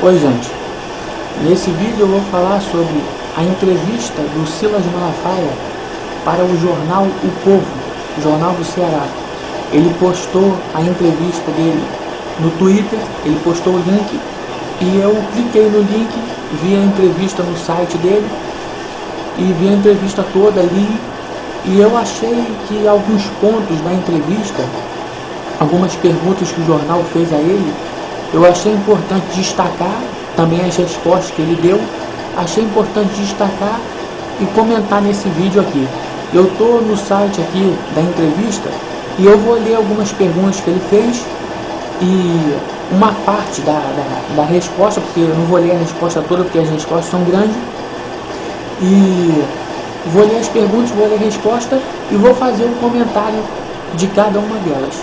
Oi gente, nesse vídeo eu vou falar sobre a entrevista do Silas Malafaia para o jornal O Povo, jornal do Ceará. Ele postou a entrevista dele no Twitter, ele postou o link e eu cliquei no link, vi a entrevista no site dele e vi a entrevista toda ali e eu achei que alguns pontos da entrevista, algumas perguntas que o jornal fez a ele, eu achei importante destacar, também as respostas que ele deu, achei importante destacar e comentar nesse vídeo aqui. Eu estou no site aqui da entrevista e eu vou ler algumas perguntas que ele fez e uma parte da resposta, porque eu não vou ler a resposta toda, porque as respostas são grandes, e vou ler as perguntas, vou ler a resposta e vou fazer um comentário de cada uma delas.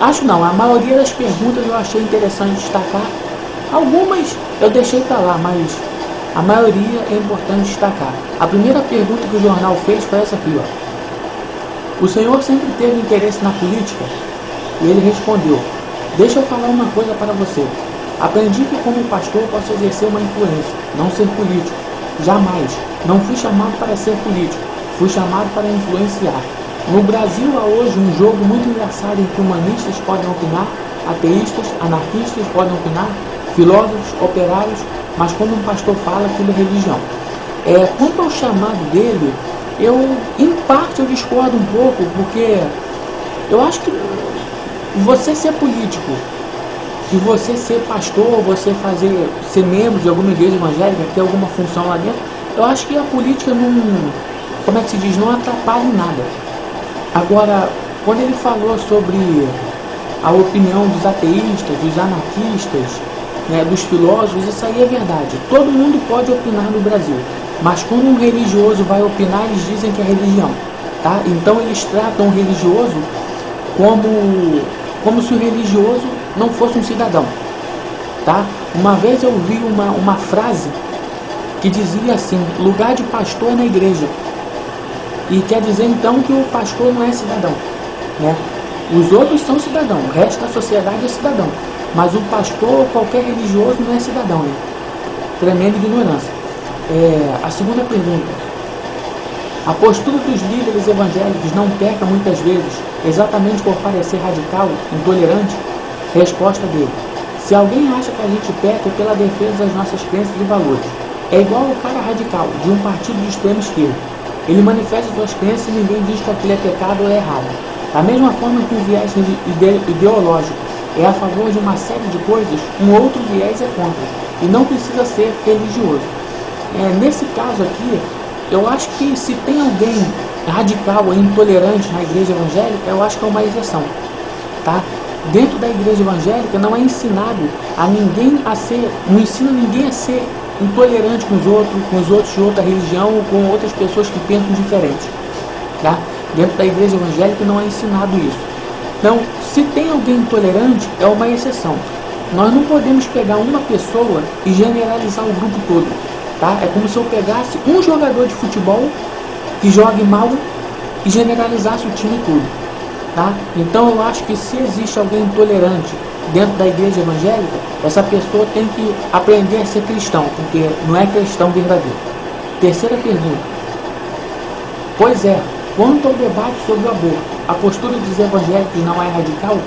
A maioria das perguntas eu achei interessante destacar. Algumas eu deixei para lá, mas a maioria é importante destacar. A primeira pergunta que o jornal fez foi essa aqui, ó. O senhor sempre teve interesse na política? E ele respondeu: deixa eu falar uma coisa para você. Aprendi que como pastor posso exercer uma influência, não ser político. Jamais. Não fui chamado para ser político. Fui chamado para influenciar. No Brasil há hoje um jogo muito engraçado em que humanistas podem opinar, ateístas, anarquistas podem opinar, filósofos, operários, mas quando um pastor fala, aquilo é religião. Quanto ao chamado dele, em parte eu discordo um pouco, porque eu acho que você ser político e você ser pastor, você ser membro de alguma igreja evangélica, ter alguma função lá dentro, eu acho que a política não atrapalha em nada. Agora, quando ele falou sobre a opinião dos ateístas, dos anarquistas, dos filósofos, isso aí é verdade. Todo mundo pode opinar no Brasil, mas quando um religioso vai opinar, eles dizem que é religião, tá? Então eles tratam o religioso como se o religioso não fosse um cidadão, tá? Uma vez eu vi uma frase que dizia assim: lugar de pastor é na igreja. E quer dizer então que o pastor não é cidadão, né? Os outros são cidadão, o resto da sociedade é cidadão, mas o pastor, qualquer religioso, não é cidadão, né? Tremenda ignorância. A segunda pergunta: a postura dos líderes evangélicos não peca muitas vezes exatamente por parecer radical, intolerante? Resposta dele: se alguém acha que a gente peca é pela defesa das nossas crenças e valores. É igual o cara radical de um partido de extrema esquerda. Ele manifesta suas crenças e ninguém diz que aquilo é pecado ou é errado. Da mesma forma que um viés ideológico é a favor de uma série de coisas, um outro viés é contra. E não precisa ser religioso. Nesse caso aqui, eu acho que se tem alguém radical e intolerante na igreja evangélica, eu acho que é uma exceção, tá? Dentro da igreja evangélica não é ensinado não ensina ninguém a ser intolerante com os outros de outra religião ou com outras pessoas que pensam diferente, tá? Dentro da igreja evangélica não é ensinado isso. Então, se tem alguém intolerante, é uma exceção. Nós não podemos pegar uma pessoa e generalizar o grupo todo, tá? É como se eu pegasse um jogador de futebol que jogue mal e generalizasse o time todo, tá? Então eu acho que se existe alguém intolerante dentro da igreja evangélica, essa pessoa tem que aprender a ser cristão, porque não é cristão verdadeiro. Terceira pergunta: pois é, quanto ao debate sobre o aborto, a postura dos evangélicos não é radical?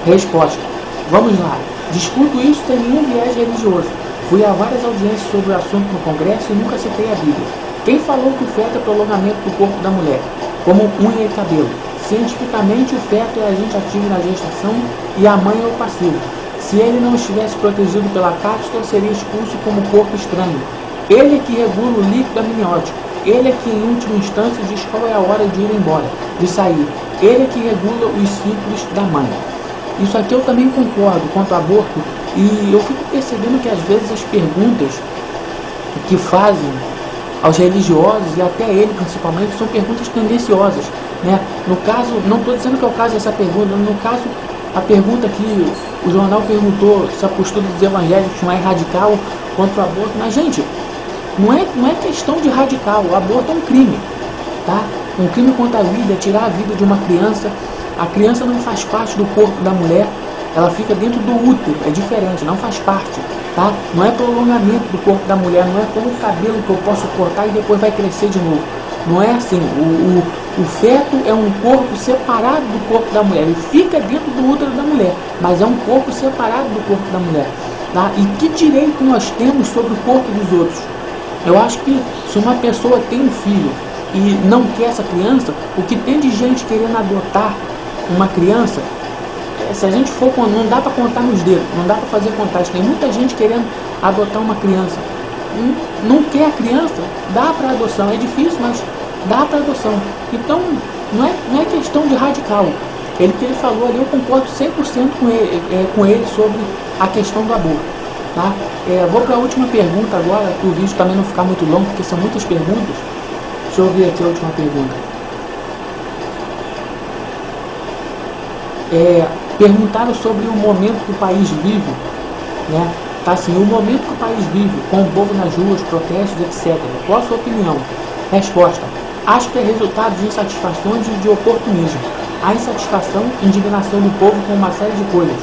Resposta: vamos lá, discuto isso sem nenhum viés religioso. Fui a várias audiências sobre o assunto no Congresso e nunca citei a Bíblia. Quem falou que o feto é prolongamento do corpo da mulher, como unha e cabelo? Cientificamente, o feto é agente ativo na gestação e a mãe é o passivo. Se ele não estivesse protegido pela cápsula, seria expulso como corpo estranho. Ele é que regula o líquido amniótico. Ele é que, em última instância, diz qual é a hora de ir embora, de sair. Ele é que regula os ciclos da mãe. Isso aqui eu também concordo quanto ao aborto, e eu fico percebendo que às vezes as perguntas que fazem aos religiosos, e até ele principalmente, são perguntas tendenciosas, né? No caso, não estou dizendo que é o caso dessa pergunta, no caso, a pergunta que o jornal perguntou se a postura dos evangélicos não é radical contra o aborto, mas gente, não é questão de radical, o aborto é um crime, tá? Um crime contra a vida, tirar a vida de uma criança. A criança não faz parte do corpo da mulher, ela fica dentro do útero, é diferente, não faz parte, tá? Não é prolongamento do corpo da mulher, não é como o cabelo que eu posso cortar e depois vai crescer de novo. Não é assim, o feto é um corpo separado do corpo da mulher, ele fica dentro do útero da mulher, mas é um corpo separado do corpo da mulher, tá? E que direito nós temos sobre o corpo dos outros? Eu acho que se uma pessoa tem um filho e não quer essa criança, o que tem de gente querendo adotar uma criança, se a gente for, não dá para contar nos dedos, não dá para fazer contagem, tem muita gente querendo adotar uma criança, não quer a criança, dá para adoção, é difícil, mas dá para adoção. Então, não é questão de radical. Ele que ele falou ali, eu concordo 100% com ele sobre a questão do aborto. Tá? Vou para a última pergunta agora, para o vídeo também não ficar muito longo, porque são muitas perguntas. Deixa eu ver aqui a última pergunta. Perguntaram sobre o momento que o país vive, né? Tá assim, o momento que o país vive, com o povo nas ruas, protestos, etc. Qual a sua opinião? Resposta. Acho que é resultado de insatisfações e de oportunismo. Há insatisfação e indignação do povo com uma série de coisas,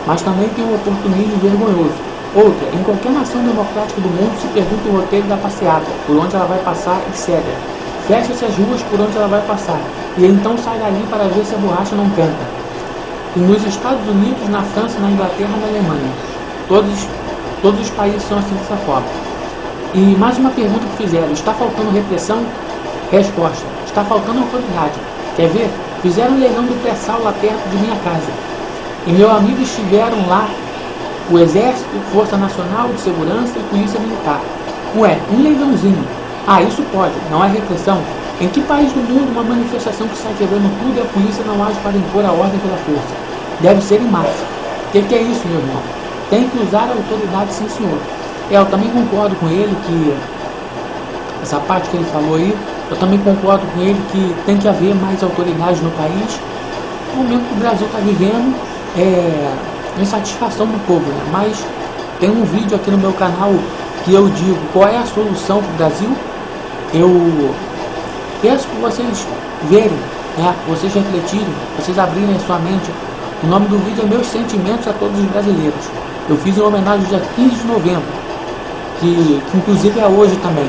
mas também tem um oportunismo vergonhoso. Outra, em qualquer nação democrática do mundo se pergunta o roteiro da passeata, por onde ela vai passar, etc. Fecha-se as ruas por onde ela vai passar, e então sai dali para ver se a borracha não canta. E nos Estados Unidos, na França, na Inglaterra, na Alemanha. Todos os países são assim dessa forma. E mais uma pergunta que fizeram. Está faltando repressão? Resposta. Está faltando autoridade. Quer ver? Fizeram um leilão do pré-sal lá perto de minha casa. E meu amigo estiveram lá, o Exército, Força Nacional de Segurança e Polícia Militar. Ué, um leilãozinho. Ah, isso pode. Não é repressão? Em que país do mundo uma manifestação que sai quebrando tudo e a polícia não age para impor a ordem pela força? Deve ser em massa. O que é isso, meu irmão? Tem que usar a autoridade, sim, senhor. Eu também concordo com ele que essa parte que ele falou aí, eu também concordo com ele que tem que haver mais autoridade no país. No momento que o Brasil está vivendo insatisfação do povo, né? Mas tem um vídeo aqui no meu canal que eu digo qual é a solução para o Brasil. Eu peço que vocês verem, né? Vocês refletirem, vocês abrirem a sua mente. O nome do vídeo é Meus Sentimentos a Todos os Brasileiros. Eu fiz em homenagem ao dia 15 de novembro, que inclusive é hoje também,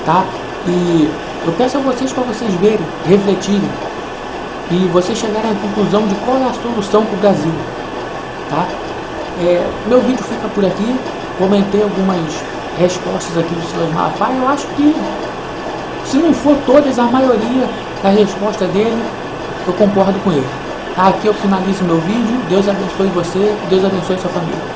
tá? E eu peço a vocês para vocês verem, refletirem e vocês chegarem à conclusão de qual é a solução para o Brasil, tá? Meu vídeo fica por aqui. Comentei algumas respostas aqui do Silas Malafaia. Eu acho que, se não for todas, a maioria da resposta dele, eu concordo com ele. Aqui eu finalizo meu vídeo. Deus abençoe você, Deus abençoe sua família.